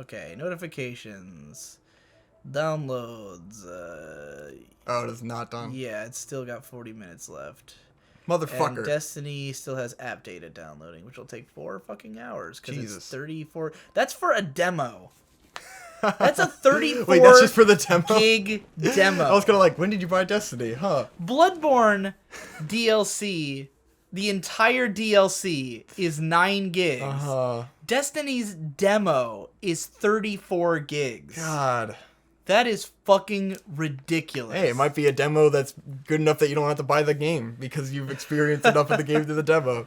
Okay, notifications, downloads. Oh, it is not done. Yeah, it's still got 40 minutes left. Motherfucker. And Destiny still has app data downloading, which will take 4 fucking hours because it's Jesus. 34. That's for a demo. That's a 34 Wait, that's just for the demo? gig demo. I was kind of like, when did you buy Destiny? Huh? Bloodborne DLC, the entire DLC is 9 gigs. Uh-huh. Destiny's demo is 34 gigs. God. That is fucking ridiculous. Hey, it might be a demo that's good enough that you don't have to buy the game because you've experienced enough of the game through the demo.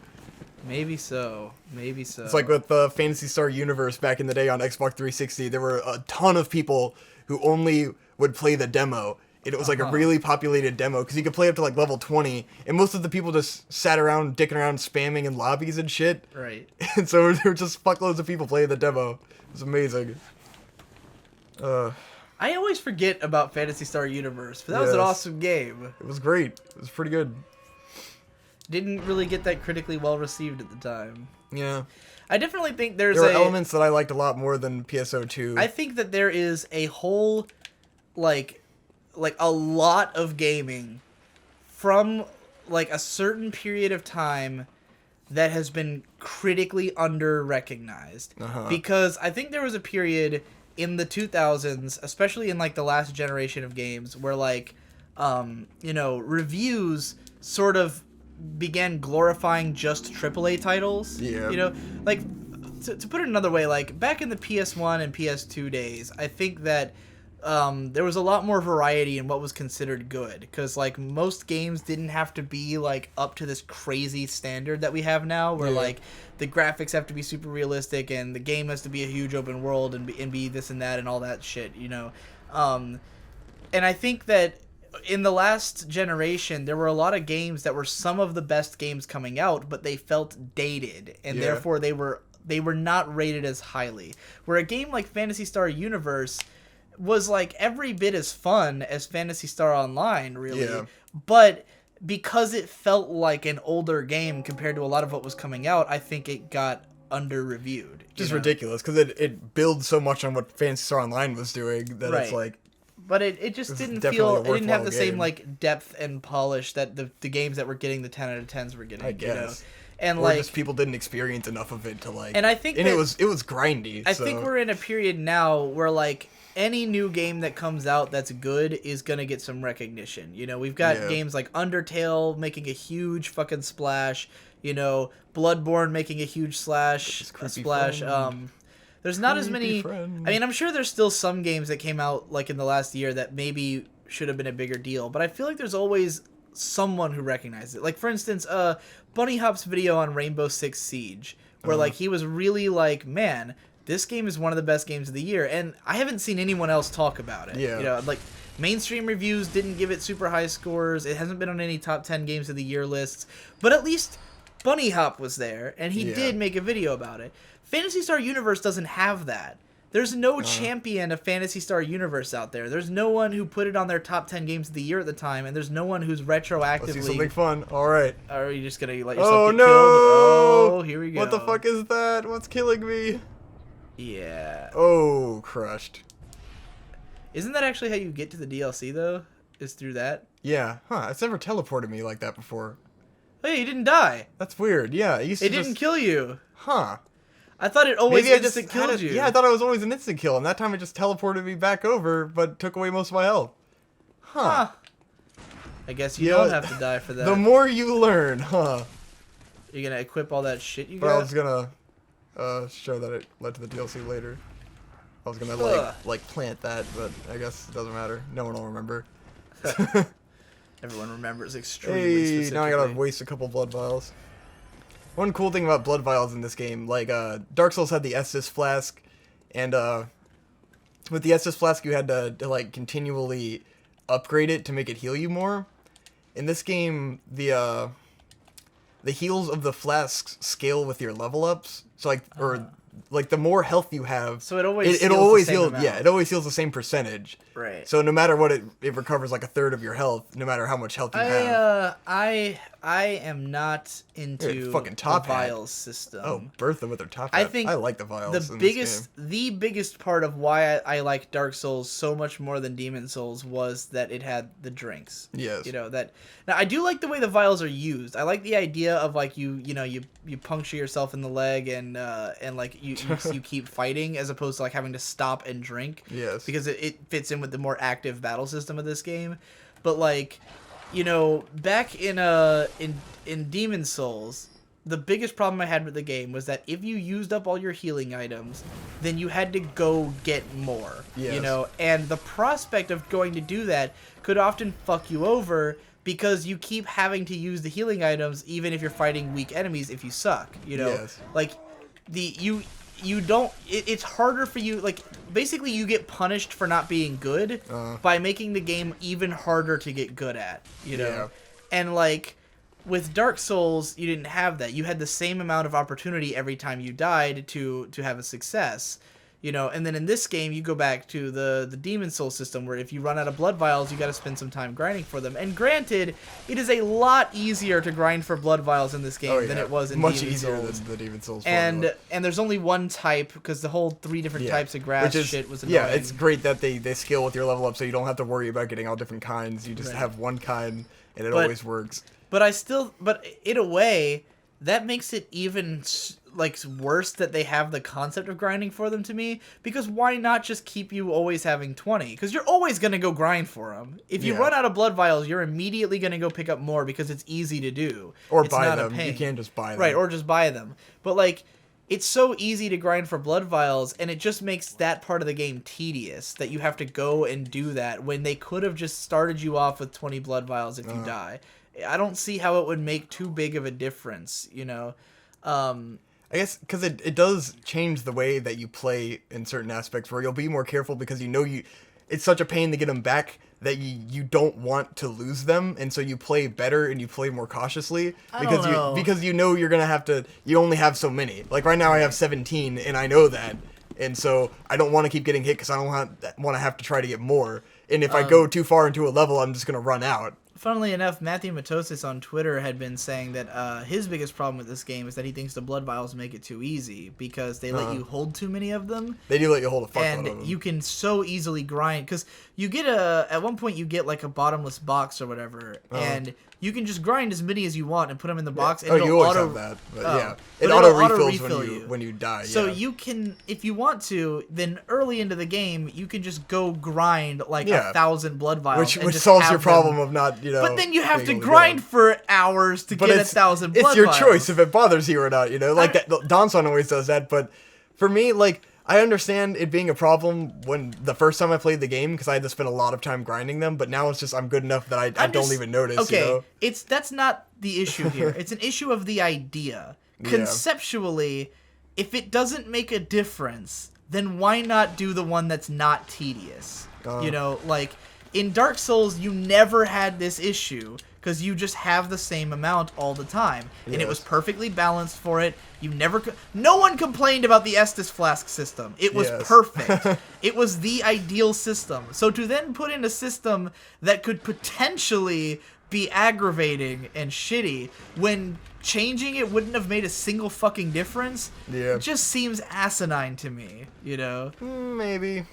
Maybe so. Maybe so. It's like with the Phantasy Star Universe back in the day on Xbox 360. There were a ton of people who only would play the demo. And it was like a really populated demo because you could play up to like level 20. And most of the people just sat around, dicking around, spamming in lobbies and shit. Right. And so there were just fuckloads of people playing the demo. It was amazing. I always forget about Phantasy Star Universe, but that was an awesome game. It was great. It was pretty good. Didn't really get that critically well received at the time. Yeah. I definitely think there were elements that I liked a lot more than PSO2. I think that there is a whole, like a lot of gaming from, like, a certain period of time that has been critically under-recognized. Because I think there was a period in the 2000s, especially in, like, the last generation of games, where, like, reviews sort of began glorifying just AAA titles. Yeah. You know, like, to put it another way, like, back in the PS1 and PS2 days, I think that there was a lot more variety in what was considered good. Because, like, most games didn't have to be, like, up to this crazy standard that we have now, where, like, the graphics have to be super realistic, and the game has to be a huge open world, and be this and that, and all that shit, you know? And I think that in the last generation, there were a lot of games that were some of the best games coming out, but they felt dated, and therefore they were not rated as highly. Where a game like Phantasy Star Universe was like every bit as fun as Phantasy Star Online, really, but because it felt like an older game compared to a lot of what was coming out, I think it got under-reviewed. Just ridiculous, because it builds so much on what Phantasy Star Online was doing that it's like... But it just didn't feel... It didn't have the same, like, depth and polish that the games that were getting the 10 out of 10s were getting, I guess. You know? And, or like, just people didn't experience enough of it to, like... And I think and it was grindy, I think we're in a period now where, like, any new game that comes out that's good is gonna get some recognition. You know, we've got games like Undertale making a huge fucking splash. You know, Bloodborne making a huge splash. There's not as many... I mean, I'm sure there's still some games that came out, like, in the last year that maybe should have been a bigger deal. But I feel like there's always someone who recognizes it. Like, for instance, Bunny Hop's video on Rainbow Six Siege, where, like, he was really like, man, this game is one of the best games of the year. And I haven't seen anyone else talk about it. Yeah. You know, like, mainstream reviews didn't give it super high scores. It hasn't been on any top 10 games of the year lists. But at least Bunny Hop was there, and he did make a video about it. Phantasy Star Universe doesn't have that. There's no champion of Phantasy Star Universe out there. There's no one who put it on their top 10 games of the year at the time, and there's no one who's retroactively... Let's do something fun. All right. Are you just going to let yourself get killed? Oh, here we go. What the fuck is that? What's killing me? Yeah. Oh, crushed. Isn't that actually how you get to the DLC, though? Is through that? Yeah. Huh, it's never teleported me like that before. Oh, yeah, you didn't die. That's weird. Yeah, it didn't kill you. Huh. I thought it always instant killed you. Yeah, I thought it was always an instant kill, and that time it just teleported me back over, but took away most of my health. Huh. I guess you don't have to die for that. The more you learn, huh? You're gonna equip all that shit you got? But I was gonna show that it led to the DLC later. I was gonna, like plant that, but I guess it doesn't matter. No one will remember. Everyone remembers extremely specifically. Now I gotta waste a couple blood vials. One cool thing about blood vials in this game, like, Dark Souls had the Estus Flask, and, with the Estus Flask you had to, like, continually upgrade it to make it heal you more. In this game, the heals of the flasks scale with your level ups, so, like, like, the more health you have... So it always heals yeah, it always heals the same percentage. Right. So no matter what, it recovers, like, a third of your health, no matter how much health you have. I I am not into fucking the top hat. vials system. Oh, Bertha with her top I hat. think I like the vials in this game. the biggest part of why I like Dark Souls so much more than Demon Souls was that it had the drinks. Yes. You know that. Now I do like the way the vials are used. I like the idea of like you puncture yourself in the leg and like you keep fighting as opposed to like having to stop and drink. Yes. Because it fits in with the more active battle system of this game, but like. You know, back in Demon Souls, the biggest problem I had with the game was that if you used up all your healing items, then you had to go get more. Yes. You know, and the prospect of going to do that could often fuck you over because you keep having to use the healing items even if you're fighting weak enemies if you suck. You know, Yes. like you don't it's harder for you, like basically you get punished for not being good by making the game even harder to get good at, you know. Yeah. And like with Dark Souls you didn't have that. You had the same amount of opportunity every time you died to have a success, you know. And then in this game you go back to the Demon Soul system where if you run out of blood vials you got to spend some time grinding for them. And granted, it is a lot easier to grind for blood vials in this game than it was in much Demon easier Souls. than the Demon Souls. And there's only one type because the whole 3 different types of grass shit was annoying. Yeah, it's great that they scale with your level up so you don't have to worry about getting all different kinds. You just have one kind and it always works. But in a way, that makes it even like worse that they have the concept of grinding for them to me, because why not just keep you always having 20? Because you're always going to go grind for them. If you run out of blood vials, you're immediately going to go pick up more because it's easy to do. Or it's buy not them. a pain. You can just buy them. Right, or just buy them. But like, it's so easy to grind for blood vials, and it just makes that part of the game tedious, that you have to go and do that when they could have just started you off with 20 blood vials if you die. I don't see how it would make too big of a difference, you know. I guess because it does change the way that you play in certain aspects where you'll be more careful because you know it's such a pain to get them back that you don't want to lose them, and so you play better and you play more cautiously because you know you're gonna have to. You only have so many. Like right now I have 17 and I know that, and so I don't want to keep getting hit because I don't want to have to try to get more. And if I go too far into a level, I'm just gonna run out. Funnily enough, Matthew Matosis on Twitter had been saying that his biggest problem with this game is that he thinks the blood vials make it too easy because they let you hold too many of them. They do let you hold a fuck ton of them. And you can so easily grind because you get at one point you get like a bottomless box or whatever, and you can just grind as many as you want and put them in the box. And you always have that, but it auto refills when you die. So you can, if you want to, then early into the game you can just go grind like 1,000 blood vials, which solves your problem of not. You know, but then you have to grind for hours to get 1,000 blood vials. It's your choice if it bothers you or not, you know? Like, Donson always does that, but for me, like, I understand it being a problem when the first time I played the game, because I had to spend a lot of time grinding them, but now it's just, I'm good enough that I don't even notice, okay, you know? That's not the issue here. It's an issue of the idea. Conceptually, if it doesn't make a difference, then why not do the one that's not tedious? You know, like... In Dark Souls, you never had this issue because you just have the same amount all the time, and it was perfectly balanced for it. You never, no one complained about the Estus Flask system. It was perfect. It was the ideal system. So to then put in a system that could potentially be aggravating and shitty when changing it wouldn't have made a single fucking difference, it just seems asinine to me. You know, maybe.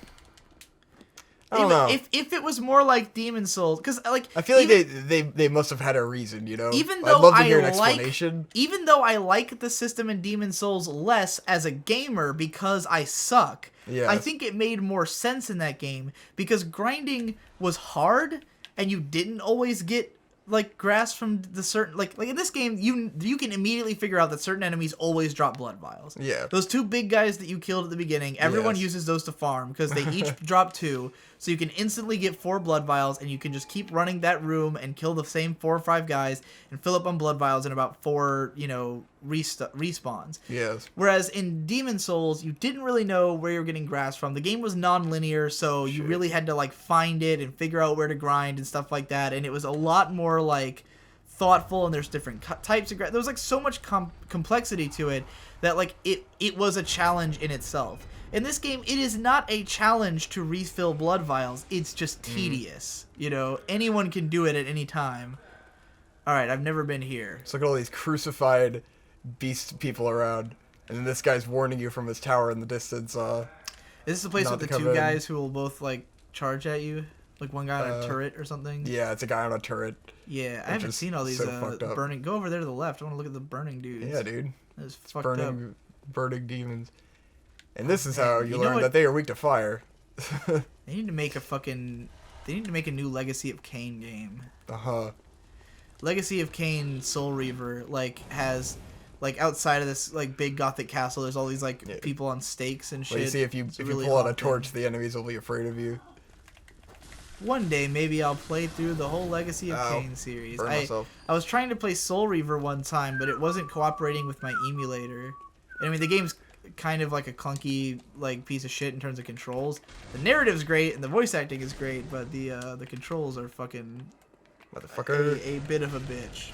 I don't know. If it was more like Demon Souls, because like I feel like they must have had a reason, you know. Even though I'd love to hear an explanation. Even though I like the system in Demon Souls less as a gamer because I suck, I think it made more sense in that game because grinding was hard and you didn't always get like grass from the certain like in this game you can immediately figure out that certain enemies always drop blood vials. Yeah. Those 2 big guys that you killed at the beginning, everyone uses those to farm because they each drop 2, so you can instantly get 4 blood vials and you can just keep running that room and kill the same 4 or 5 guys and fill up on blood vials in about 4, you know, respawns. Yes. Whereas in Demon Souls, you didn't really know where you were getting grass from. The game was non-linear, so you really had to like find it and figure out where to grind and stuff like that. And it was a lot more like thoughtful, and there's different types of grass. There was like so much complexity to it that like it was a challenge in itself. In this game, it is not a challenge to refill blood vials. It's just tedious. You know, anyone can do it at any time. All right, I've never been here. So look at all these crucified beast people around, and then this guy's warning you from his tower in the distance. Is this the place not with to the two come in. guys who will both like charge at you? Like one guy on a turret or something? Yeah, it's a guy on a turret. Yeah, I haven't is seen all these so fucked up. burning. Go over there to the left. I want to look at the burning dudes. Yeah, dude. That's fucked up. Burning demons. And this is how you know learn what? that they are weak to fire. They need to make a fucking. They need to make a new Legacy of Kain game. Uh-huh. Legacy of Kain Soul Reaver has outside of this like big gothic castle. There's all these people on stakes and shit. Well, you see, if you really pull out a hot torch, thing. the enemies will be afraid of you. One day, maybe I'll play through the whole Legacy of Kain series. Burn myself. I was trying to play Soul Reaver one time, but it wasn't cooperating with my emulator. I mean, the game's kind of like a clunky piece of shit in terms of controls. The narrative's great and the voice acting is great, but the controls are fucking Motherfucker. a bit of a bitch.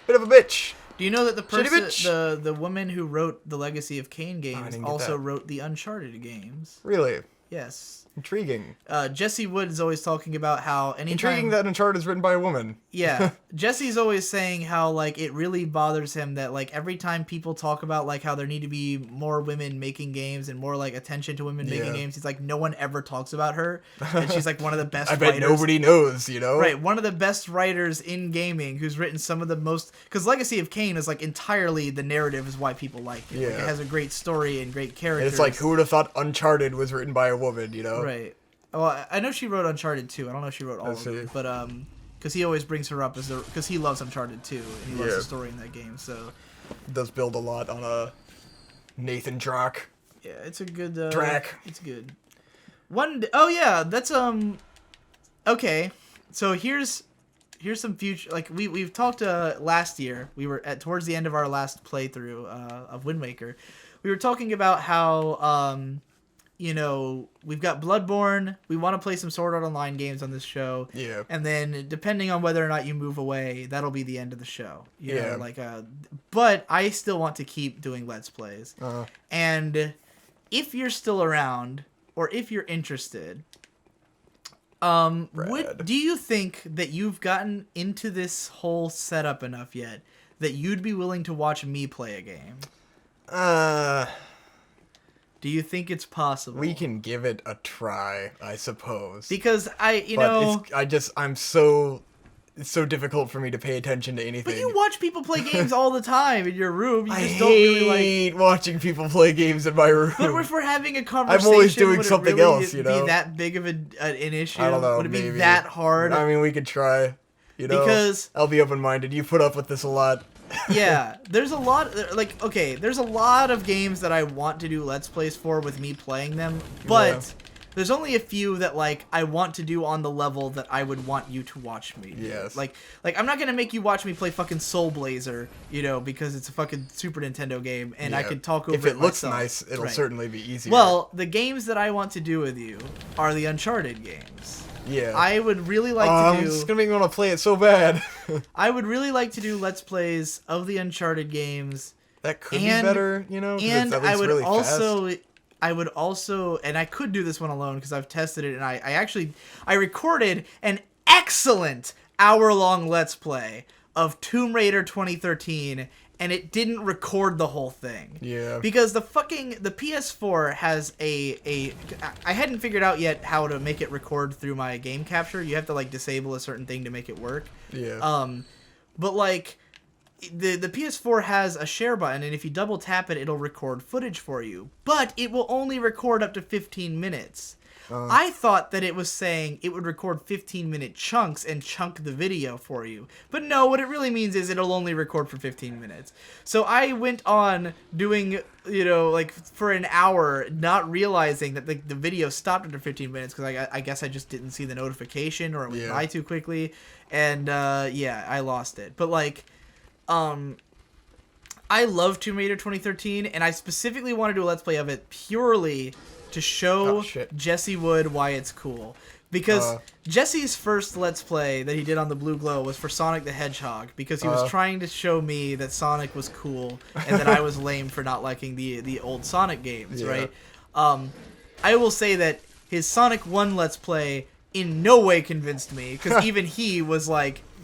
Bit of a bitch. Do you know that the Shitty person, bitch. the woman who wrote the Legacy of Kain games didn't get also that. wrote the Uncharted games? Really? Yes. Intriguing. Jesse Wood is always talking about how anytime... Intriguing that Uncharted is written by a woman. Yeah. Jesse's always saying how, it really bothers him that, every time people talk about, how there need to be more women making games and more, attention to women making games, he's like, no one ever talks about her. And she's, one of the best I bet writers. nobody knows, you know? Right, one of the best writers in gaming who's written some of the most... Because Legacy of Kain is, entirely the narrative is why people like it. Yeah. It has a great story and great And characters. it's like, who would have thought Uncharted was written by a woman, you know? Right. Well, I know she wrote Uncharted 2. I don't know if she wrote all of it, but because he always brings her up because he loves Uncharted 2 and he loves the story in that game. So It does build a lot on Nathan Drake. yeah, it's a good Drac. It's good. Oh yeah, that's okay. So here's some future we've talked last year. We were towards the end of our last playthrough of Wind Waker. We were talking about how we've got Bloodborne. We want to play some Sword Art Online games on this show. Yeah. And then, depending on whether or not you move away, that'll be the end of the show. You Yeah. know, but I still want to keep doing Let's Plays. And if you're still around, or if you're interested, do you think that you've gotten into this whole setup enough yet that you'd be willing to watch me play a game? Do you think it's possible? We can give it a try, I suppose. Because it's so difficult for me to pay attention to anything. But you watch people play games all the time in your room. You I just don't really hate watching people play games in my room. But if we're having a conversation, I'm always doing would something it really else, you know? Be that big of an issue? I don't know. Would it be maybe. that hard? I mean, we could try. You know, Because I'll be open-minded. You put up with this a lot. Yeah, there's a lot. There's a lot of games that I want to do Let's Plays for with me playing them, but there's only a few that I want to do on the level that I would want you to watch me do. Yes. Like I'm not gonna make you watch me play fucking Soul Blazer, because it's a fucking Super Nintendo game, and I could talk over If it looks myself. nice, it'll Right. certainly be easier. Well, the games that I want to do with you are the Uncharted games. yeah. I would really like to I'm do. just gonna make me want to play it so bad. I would really like to do Let's Plays of the Uncharted games. That could be better, you know. 'Cause And it's at least I would really also, fast. and I could do this one alone because I've tested it, and I recorded an excellent hour-long Let's Play of Tomb Raider 2013, and it didn't record the whole thing. Yeah. Because the PS4 has I hadn't figured out yet how to make it record through my game capture. You have to disable a certain thing to make it work. Yeah. But the PS4 has a share button, and if you double tap it, it'll record footage for you. But it will only record up to 15 minutes. I thought that it was saying it would record 15-minute chunks and chunk the video for you. But no, what it really means is it'll only record for 15 minutes. So I went on doing, for an hour, not realizing that the video stopped after 15 minutes because I guess I just didn't see the notification or it went by too quickly. And, I lost it. But, I love Tomb Raider 2013, and I specifically want to do a Let's Play of it purely to show Jesse Wood why it's cool. Because Jesse's first Let's Play that he did on the Blue Glow was for Sonic the Hedgehog, because he was trying to show me that Sonic was cool and that I was lame for not liking the old Sonic games, right? I will say that his Sonic 1 Let's Play in no way convinced me, because even he was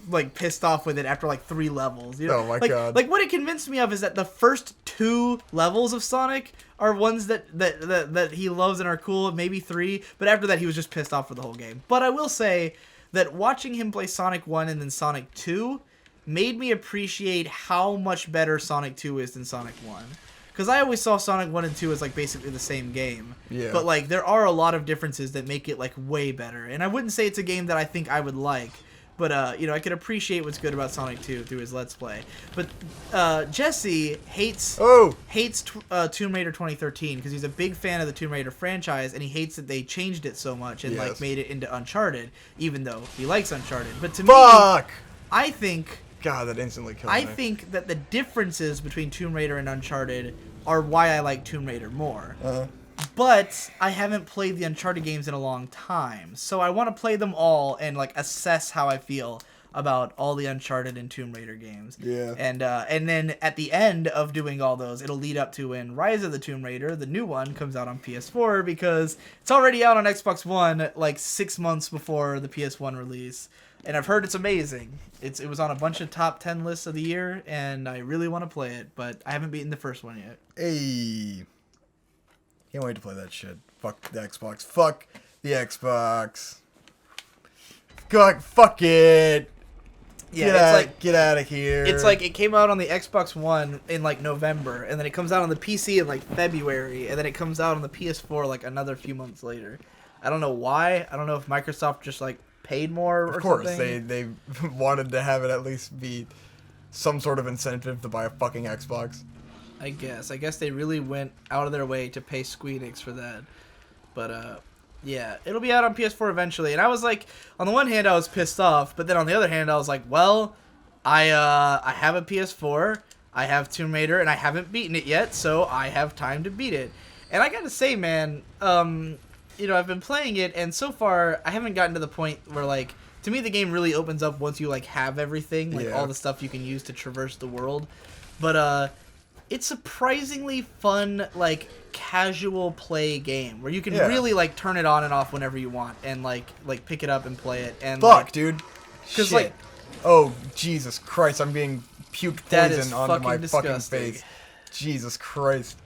like pissed off with it after like 3 levels. You know? Oh my like, god! Like what it convinced me of is that the first 2 levels of Sonic are ones that he loves and are cool. Maybe 3, but after that he was just pissed off for the whole game. But I will say that watching him play Sonic 1 and then Sonic 2 made me appreciate how much better Sonic 2 is than Sonic 1. Because I always saw Sonic 1 and 2 as like basically the same game. Yeah. But like there are a lot of differences that make it like way better. And I wouldn't say it's a game that I think I would like. But, you know, I could appreciate what's good about Sonic 2 through his Let's Play. But Jesse hates Tomb Raider 2013 because he's a big fan of the Tomb Raider franchise, and he hates that they changed it so much and, like, made it into Uncharted, even though he likes Uncharted. But to me, I think... God, that instantly killed me. I think that the differences between Tomb Raider and Uncharted are why I like Tomb Raider more. But I haven't played the Uncharted games in a long time, so I want to play them all and like assess how I feel about all the Uncharted and Tomb Raider games. Yeah. And then at the end of doing all those, it'll lead up to when Rise of the Tomb Raider, the new one, comes out on PS4 because it's already out on Xbox One like 6 months before the PS1 release. And I've heard it's amazing. It was on a bunch of top 10 lists of the year, and I really want to play it, but I haven't beaten the first one yet. Hey. Can't wait to play that shit. Fuck the Xbox. Fuck the Xbox. God, fuck it. Yeah, Get out of here. It's like it came out on the Xbox One in like November, and then it comes out on the PC in like February, and then it comes out on the PS4 like another few months later. I don't know why. I don't know if Microsoft just like paid more or something. Of course, they wanted to have it at least be some sort of incentive to buy a fucking Xbox. I guess they really went out of their way to pay Squeenix for that. But yeah, it'll be out on PS4 eventually. And I was like, on the one hand I was pissed off, but then on the other hand I was like, well, I have a PS4, I have Tomb Raider, and I haven't beaten it yet, so I have time to beat it. And I gotta say, man, you know, I've been playing it, and so far I haven't gotten to the point where like, to me the game really opens up once you like have everything, like all the stuff you can use to traverse the world. But it's surprisingly fun, like casual play game where you can really like turn it on and off whenever you want, and like pick it up and play it. And dude, because like, oh Jesus Christ, I'm being puked poison onto my disgusting. fucking face. Jesus Christ,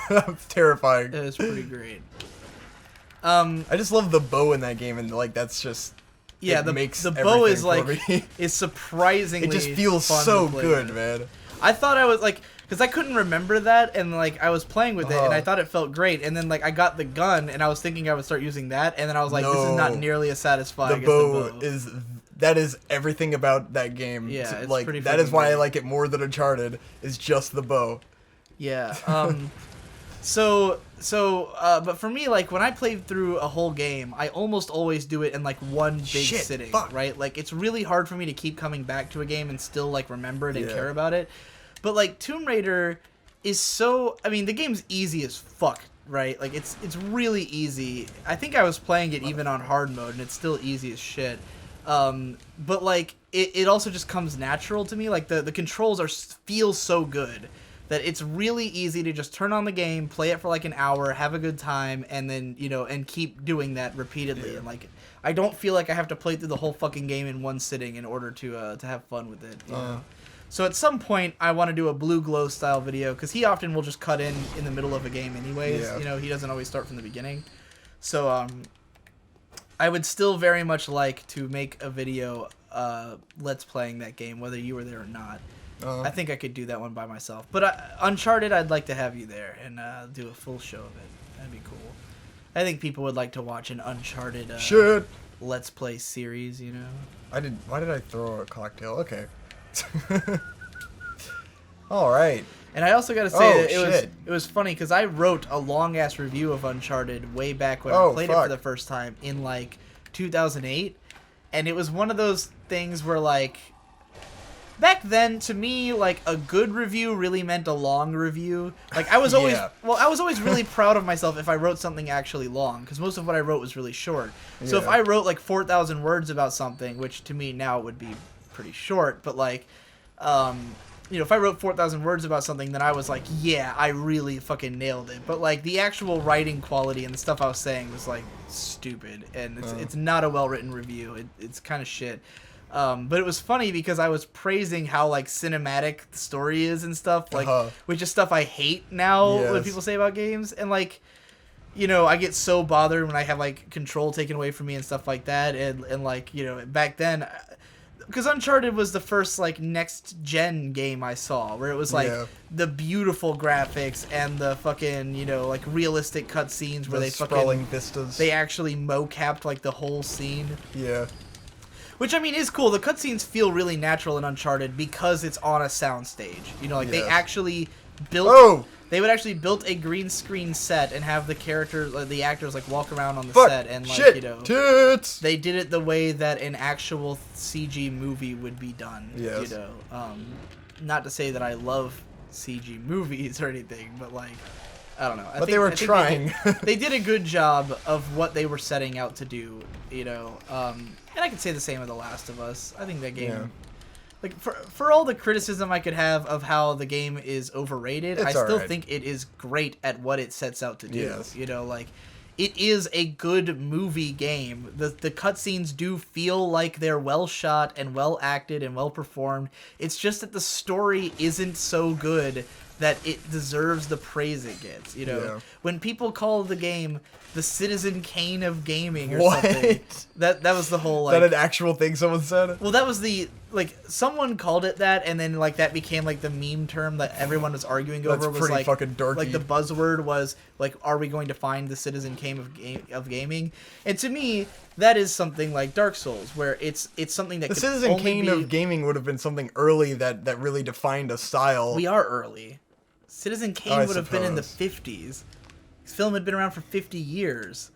that's terrifying. It is pretty great. I just love the bow in that game, and like that's just the bow is like is surprisingly. It just feels so good, man. I thought I was like, because I couldn't remember that, and like I was playing with it, and I thought it felt great, and then like I got the gun, and I was thinking I would start using that, and then I was like, this is not nearly as satisfying the as bow. the bow. That is everything about that game. Yeah, it's like pretty that is why great. I like it more than Uncharted. Is just the bow. Yeah. But for me, like when I played through a whole game, I almost always do it in like one big sitting, right? Like it's really hard for me to keep coming back to a game and still like remember it and care about it. But like Tomb Raider is so, I mean, the game's easy as fuck, right? Like it's really easy. I think I was playing it even on hard mode, and it's still easy as shit. But like it also just comes natural to me. Like the controls feel so good that it's really easy to just turn on the game, play it for like an hour, have a good time, and then, you know, and keep doing that repeatedly. And like I don't feel like I have to play through the whole fucking game in one sitting in order to have fun with it. You know? So at some point I want to do a Blue Glow style video, because he often will just cut in the middle of a game anyways. You know, he doesn't always start from the beginning. So I would still very much like to make a video let's playing that game, whether you were there or not. I think I could do that one by myself. But Uncharted, I'd like to have you there and do a full show of it. That'd be cool. I think people would like to watch an Uncharted let's play series, you know? Why did I throw a cocktail? Okay. All right. And I also got to say that it was funny because I wrote a long ass review of Uncharted way back when I played it for the first time in like 2008, and it was one of those things where like back then to me like a good review really meant a long review. Like I was always I was always really proud of myself if I wrote something actually long, because most of what I wrote was really short. So if I wrote like 4,000 words about something, which to me now would be pretty short, but like you know, if I wrote 4,000 words about something, then I was like, yeah, I really fucking nailed it. But like the actual writing quality and the stuff I was saying was like stupid, and it's not a well written review. It's kind of shit. But it was funny because I was praising how like cinematic the story is and stuff, like which is stuff I hate now when people say about games, and like, you know, I get so bothered when I have like control taken away from me and stuff like that, and like, you know, back then, because Uncharted was the first like next gen game I saw where it was like the beautiful graphics and the fucking, you know, like realistic cutscenes where they sprawling vistas. They actually mocapped like the whole scene. Yeah. Which, I mean, is cool. The cutscenes feel really natural in Uncharted because it's on a soundstage. You know, like, they actually built... Oh! They would actually build a green screen set and have the characters, the actors, like, walk around on the set and, like, you know... Tits! They did it the way that an actual CG movie would be done. Yes. You know? Not to say that I love CG movies or anything, but, like... I don't know. But they were trying. They did a good job of what they were setting out to do, you know. And I could say the same of The Last of Us. I think that game, like for all the criticism I could have of how the game is overrated, I still think it is great at what it sets out to do. Yes. You know, like it is a good movie game. The cutscenes do feel like they're well shot and well acted and well performed. It's just that the story isn't so good that it deserves the praise it gets, you know. When people call the game the Citizen Kane of gaming or something, that was the whole like. Is that an actual thing someone said? Well, that was the like someone called it that, and then like that became like the meme term that everyone was arguing over. Was pretty like fucking dorky. Like the buzzword was like, are we going to find the Citizen Kane of gaming? And to me, that is something like Dark Souls, where it's something that the Citizen Kane of gaming would have been something early that really defined a style. We are early. Citizen Kane would have been in the 50s. This film had been around for 50 years.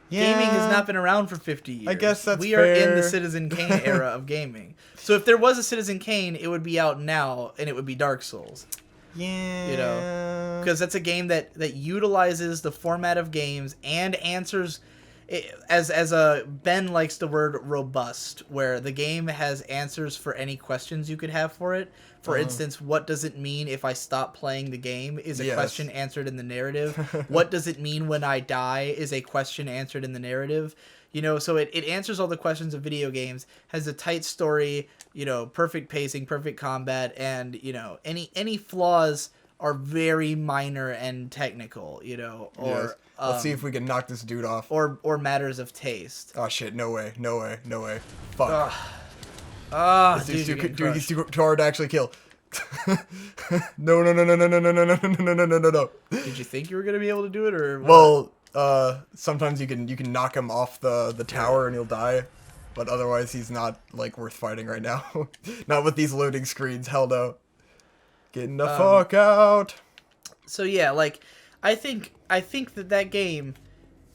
Yeah. Gaming has not been around for 50 years. I guess that's We are in the Citizen Kane era of gaming. So if there was a Citizen Kane, it would be out now, and it would be Dark Souls. Yeah. You know? Because that's a game that utilizes the format of games and answers... As Ben likes the word robust, where the game has answers for any questions you could have for it. For instance, what does it mean if I stop playing the game is a question answered in the narrative. What does it mean when I die is a question answered in the narrative. You know, so it answers all the questions of video games, has a tight story, you know, perfect pacing, perfect combat, and, you know, any flaws are very minor and technical, you know, or... Let's see if we can knock this dude off. Or matters of taste. Oh shit, no way. Fuck. Dude, he's too hard to actually kill. No. Did you think you were gonna be able to do it, or what? Well, sometimes you can knock him off the tower and he'll die. But otherwise he's not like worth fighting right now. Not with these loading screens, hell no. Getting the fuck out. So yeah, like I think that game,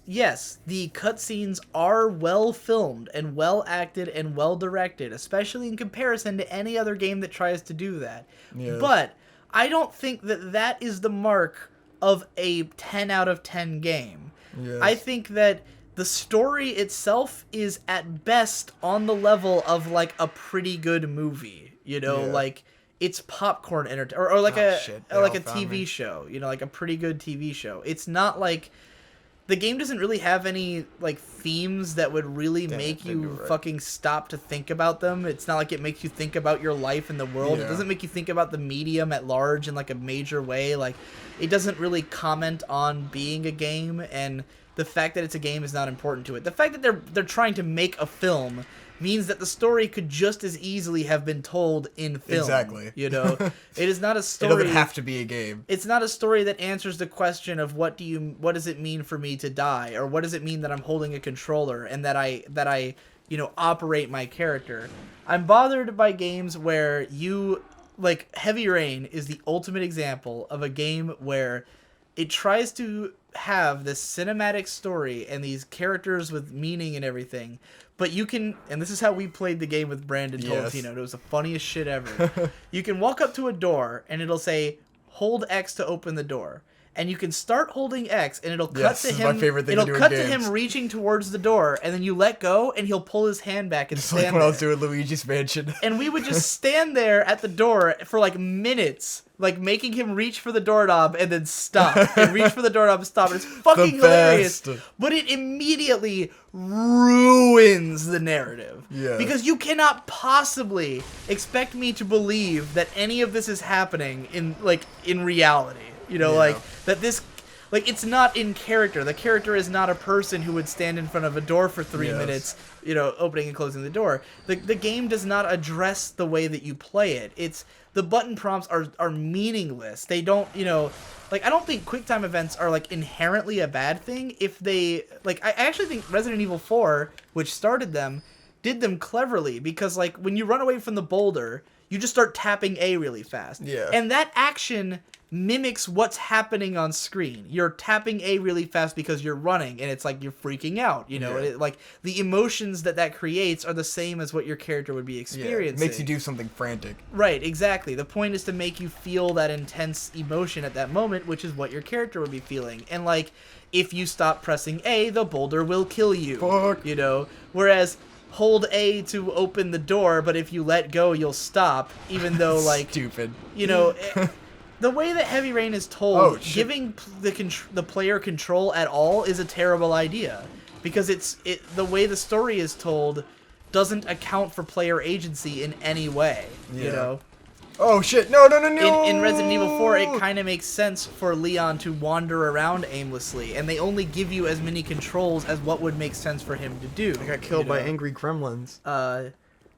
yes, the cutscenes are well filmed and well acted and well directed, especially in comparison to any other game that tries to do that. Yes. But I don't think that is the mark of a 10 out of 10 game. Yes. I think that the story itself is at best on the level of like a pretty good movie, you know, like it's popcorn entertainment, or like a TV show, you know, like a pretty good TV show. It's not like the game doesn't really have any like themes that would really make you fucking stop to think about them. It's not like it makes you think about your life in the world. It doesn't make you think about the medium at large in like a major way. Like it doesn't really comment on being a game, and the fact that it's a game is not important to it. The fact that they're trying to make a film means that the story could just as easily have been told in film. Exactly. You know, it is not a story. It doesn't have to be a game. It's not a story that answers the question of what does it mean for me to die, or what does it mean that I'm holding a controller and that I you know, operate my character. I'm bothered by games where like Heavy Rain is the ultimate example of a game where it tries to have this cinematic story and these characters with meaning and everything, but you can, and this is how we played the game with Brandon Tolentino, and it was the funniest shit ever. You can walk up to a door and it'll say hold X to open the door, and you can start holding X, and it'll cut Yes, to this is him. my favorite thing It'll to do in cut to games. him reaching towards the door, and then you let go, and he'll pull his hand back and It's stand like when I was there. doing Luigi's Mansion. And we would just stand there at the door for like minutes, like making him reach for the doorknob and then stop, and reach for the doorknob and stop. And it's fucking hilarious, best. but it immediately ruins the narrative. Yes. Because you cannot possibly expect me to believe that any of this is happening in reality. You know, Yeah. like that this. Like, it's not in character. The character is not a person who would stand in front of a door for 3 Yes. minutes, you know, opening and closing the door. The game does not address the way that you play it. It's the button prompts are meaningless. They don't, you know, like, I don't think QuickTime events are like inherently a bad thing if they like. I actually think Resident Evil 4, which started them, did them cleverly because like when you run away from the boulder, you just start tapping A really fast. Yeah. And that action mimics what's happening on screen. You're tapping A really fast because you're running, and it's like you're freaking out, you know? Yeah. It, like, the emotions that creates are the same as what your character would be Yeah, experiencing. it makes you do something frantic. Right, exactly. The point is to make you feel that intense emotion at that moment, which is what your character would be feeling. And, like, if you stop pressing A, the boulder will kill you. Fuck. You know? Whereas hold A to open the door, but if you let go, you'll stop, even though, like... Stupid. You know... The way that Heavy Rain is told, Oh, shit. giving the player control at all is a terrible idea, because the way the story is told doesn't account for player agency in any way. You Yeah. know, Oh shit! No! No! No! No! in Resident Evil 4, it kind of makes sense for Leon to wander around aimlessly, and they only give you as many controls as what would make sense for him to do. I got killed you by know? angry gremlins.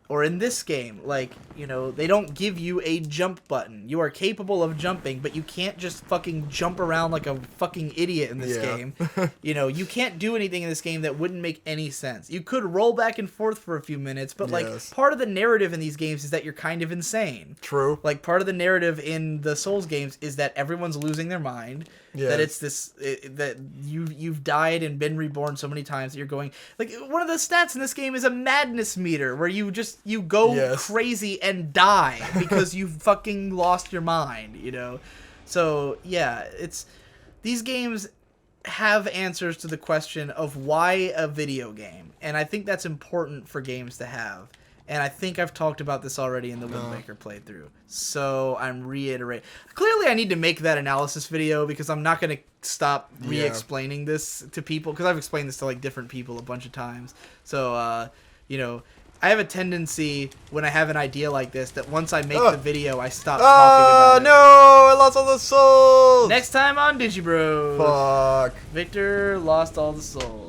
Or in this game, like, you know, they don't give you a jump button. You are capable of jumping, but you can't just fucking jump around like a fucking idiot in this Yeah. game. You know, you can't do anything in this game that wouldn't make any sense. You could roll back and forth for a few minutes, but, like, Yes. part of the narrative in these games is that you're kind of insane. True. Like, part of the narrative in the Souls games is that everyone's losing their mind. Yes. That it's this that you've died and been reborn so many times that you're going, like, one of the stats in this game is a madness meter where you go Yes. crazy and die because you fucking lost your mind, you know. So yeah, these games have answers to the question of why a video game, and I think that's important for games to have. And I think I've talked about this already in the Wind Waker playthrough. So I'm reiterating. Clearly I need to make that analysis video because I'm not going to stop re-explaining this to people. Because I've explained this to like different people a bunch of times. So, you know, I have a tendency when I have an idea like this that once I make the video, I stop talking about it. No! I lost all the souls! Next time on Digi Bros. Fuck. Victor lost all the souls.